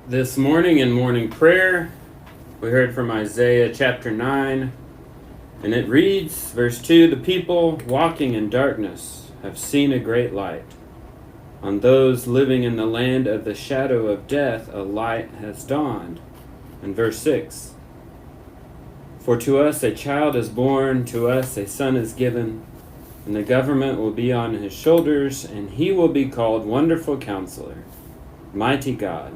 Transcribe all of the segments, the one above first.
This morning in morning prayer, we heard from Isaiah chapter 9, and it reads, verse 2, "The people walking in darkness have seen a great light. On those living in the land of the shadow of death, a light has dawned." And verse 6, "For to us a child is born, to us a son is given, and the government will be on his shoulders, and he will be called Wonderful Counselor, Mighty God,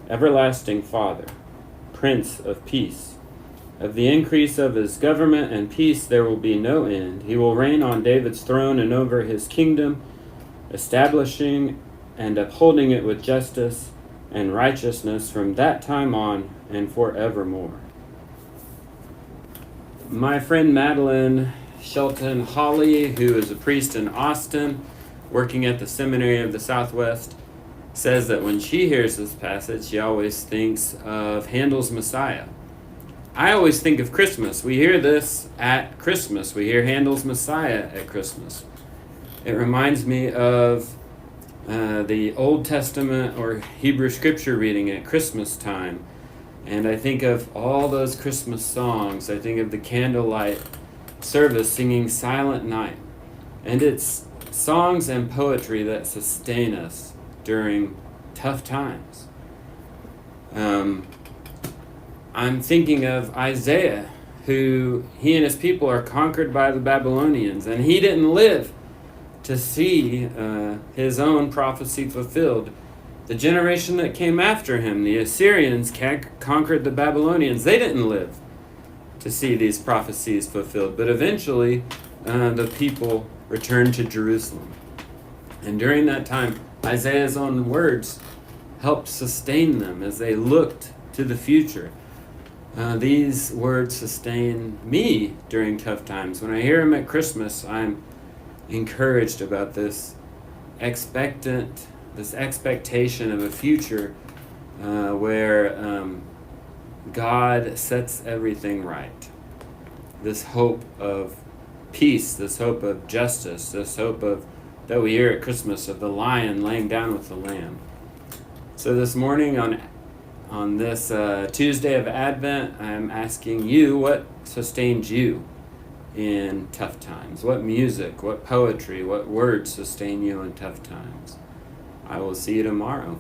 Everlasting Father, Prince of Peace. Of the increase of his government and peace there will be no end. He will reign on David's throne and over his kingdom, establishing and upholding it with justice and righteousness from that time on and forevermore." My friend Madeline Shelton Hawley, who is a priest in Austin, working at the Seminary of the Southwest, says that when she hears this passage, she always thinks of Handel's Messiah. I always think of Christmas. We hear this at Christmas. We hear Handel's Messiah at Christmas. It reminds me of the Old Testament or Hebrew scripture reading at Christmas time. And I think of all those Christmas songs. I think of the candlelight service singing Silent Night. And it's songs and poetry that sustain us during tough times. I'm thinking of Isaiah, who he and his people are conquered by the Babylonians, and he didn't live to see his own prophecy fulfilled. The generation that came after him, the Assyrians, conquered the Babylonians. They didn't live to see these prophecies fulfilled, but eventually the people returned to Jerusalem. And during that time, Isaiah's own words helped sustain them as they looked to the future. These words sustain me during tough times. When I hear them at Christmas, I'm encouraged about this expectation of a future where God sets everything right. This hope of peace, this hope of justice, this hope of that we hear at Christmas of the lion laying down with the lamb. So this morning on this Tuesday of Advent, I'm asking you, what sustains you in tough times? What music, what poetry, what words sustain you in tough times? I will see you tomorrow.